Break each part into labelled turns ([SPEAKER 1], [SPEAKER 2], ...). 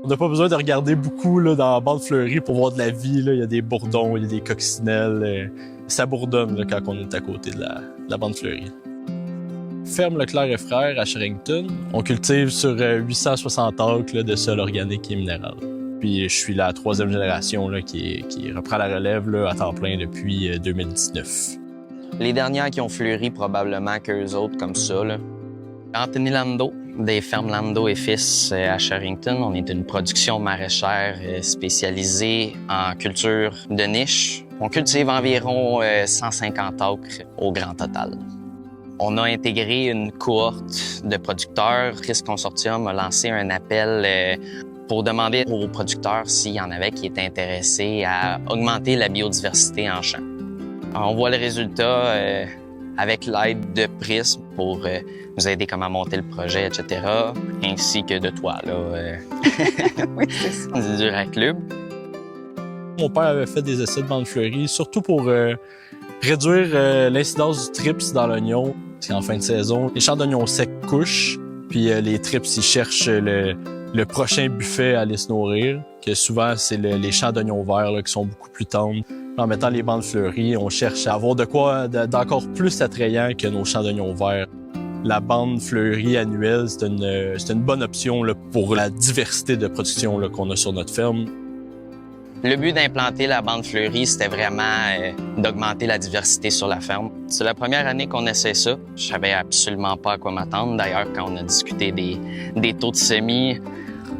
[SPEAKER 1] On n'a pas besoin de regarder beaucoup là, dans la bande fleurie pour voir de la vie. Là. Il y a des bourdons, il y a des coccinelles. Ça bourdonne là, quand on est à côté de la bande fleurie. Ferme Leclerc et Frères à Sherrington, on cultive sur 860 acres là, de sol organique et minéral. Puis je suis la troisième génération là, qui reprend la relève là, à temps plein depuis 2019.
[SPEAKER 2] Les dernières qui ont fleuri probablement qu'eux autres comme ça. Là. Anthony Lando, des fermes Lando et Fils à Sherrington. On est une production maraîchère spécialisée en culture de niche. On cultive environ 150 acres au grand total. On a intégré une cohorte de producteurs. Risque Consortium a lancé un appel pour demander aux producteurs s'il y en avait qui étaient intéressés à augmenter la biodiversité en champ. On voit le résultat avec l'aide de Prism pour nous aider comment monter le projet, etc., ainsi que de toi, là,
[SPEAKER 3] Oui, c'est ça.
[SPEAKER 2] du Duraclub.
[SPEAKER 1] Mon père avait fait des essais de bande fleurie, surtout pour réduire l'incidence du trips dans l'oignon. Parce qu'en fin de saison, les champs d'oignons secs couchent, puis les trips, ils cherchent le prochain buffet à aller se nourrir, que souvent, c'est les champs d'oignons verts là, qui sont beaucoup plus tendres. En mettant les bandes fleuries, on cherche à avoir de quoi d'encore plus attrayant que nos champs d'oignons verts. La bande fleurie annuelle, c'est une bonne option là, pour la diversité de production là, qu'on a sur notre ferme.
[SPEAKER 2] Le but d'implanter la bande fleurie, c'était vraiment d'augmenter la diversité sur la ferme. C'est la première année qu'on essaie ça. Je savais absolument pas à quoi m'attendre. D'ailleurs, quand on a discuté des taux de semis,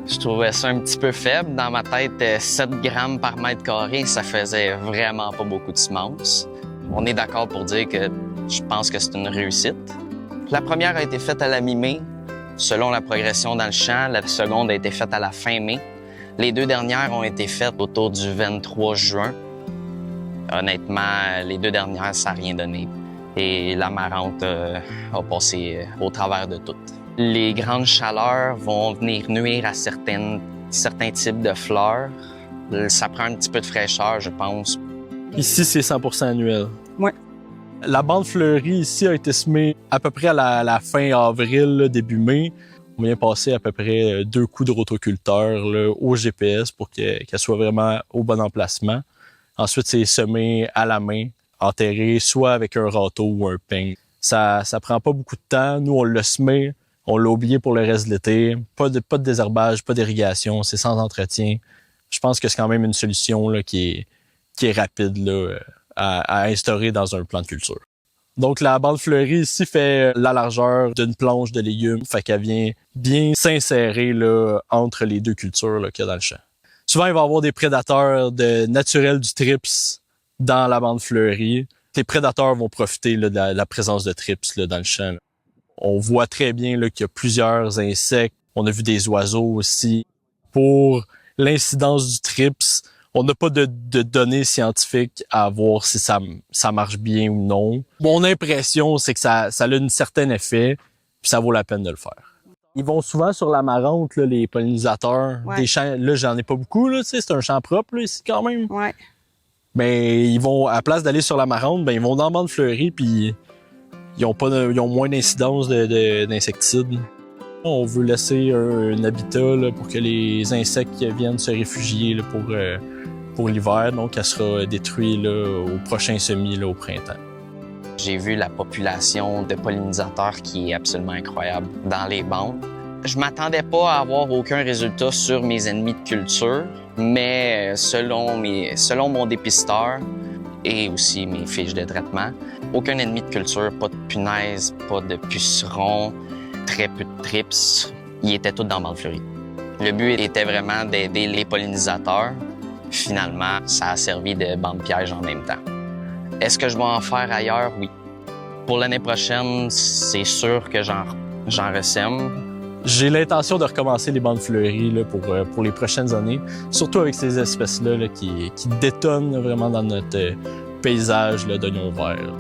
[SPEAKER 2] je trouvais ça un petit peu faible. Dans ma tête, 7 grammes par mètre carré, ça faisait vraiment pas beaucoup de semences. On est d'accord pour dire que je pense que c'est une réussite. La première a été faite à la mi-mai, selon la progression dans le champ. La seconde a été faite à la fin mai. Les deux dernières ont été faites autour du 23 juin. Honnêtement, les deux dernières, ça n'a rien donné. Et la marante a passé au travers de tout. Les grandes chaleurs vont venir nuire à certains types de fleurs. Ça prend un petit peu de fraîcheur, je pense.
[SPEAKER 1] Ici, c'est 100% annuel.
[SPEAKER 3] Oui.
[SPEAKER 1] La bande fleurie ici a été semée à peu près à la fin avril, là, début mai. On vient passer à peu près 2 coups de rotoculteur là, au GPS pour qu'elle soit vraiment au bon emplacement. Ensuite, c'est semé à la main, enterré soit avec un râteau ou un peigne. Ça prend pas beaucoup de temps. Nous, on l'a semé, on l'a oublié pour le reste de l'été. Pas de désherbage, pas d'irrigation, c'est sans entretien. Je pense que c'est quand même une solution là, qui est rapide là, à instaurer dans un plan de culture. Donc, la bande fleurie ici fait la largeur d'une planche de légumes, fait qu'elle vient bien s'insérer là, entre les deux cultures là, qu'il y a dans le champ. Souvent, il va y avoir des prédateurs naturels du trips dans la bande fleurie. Les prédateurs vont profiter là, de la présence de trips là, dans le champ. Là. On voit très bien là, qu'il y a plusieurs insectes. On a vu des oiseaux aussi. Pour l'incidence du trips, on n'a pas de données scientifiques à voir si ça marche bien ou non. Mon impression, c'est que ça a un certain effet, puis ça vaut la peine de le faire. Ils vont souvent sur la marante, là, les pollinisateurs.
[SPEAKER 3] Ouais.
[SPEAKER 1] Des champs, là, j'en ai pas beaucoup, là, c'est un champ propre là, ici quand même.
[SPEAKER 3] Ouais.
[SPEAKER 1] Mais ils vont, à la place d'aller sur la marante, ben ils vont dans la bande fleurie, puis ils ont moins d'incidence d'insecticides. On veut laisser un habitat là, pour que les insectes viennent se réfugier là, pour l'hiver. Donc, elle sera détruite là, au prochain semis là, au printemps.
[SPEAKER 2] J'ai vu la population de pollinisateurs qui est absolument incroyable dans les bandes. Je m'attendais pas à avoir aucun résultat sur mes ennemis de culture, mais selon mon dépisteur et aussi mes fiches de traitement, aucun ennemi de culture, pas de punaises, pas de pucerons, très peu de trips. Ils étaient tous dans bande fleurie. Le but était vraiment d'aider les pollinisateurs. Finalement, ça a servi de bande piège en même temps. Est-ce que je vais en faire ailleurs? Oui. Pour l'année prochaine, c'est sûr que j'en ressème.
[SPEAKER 1] J'ai l'intention de recommencer les bandes fleuries là, pour les prochaines années, surtout avec ces espèces-là là, qui détonnent vraiment dans notre paysage d'oignons verts.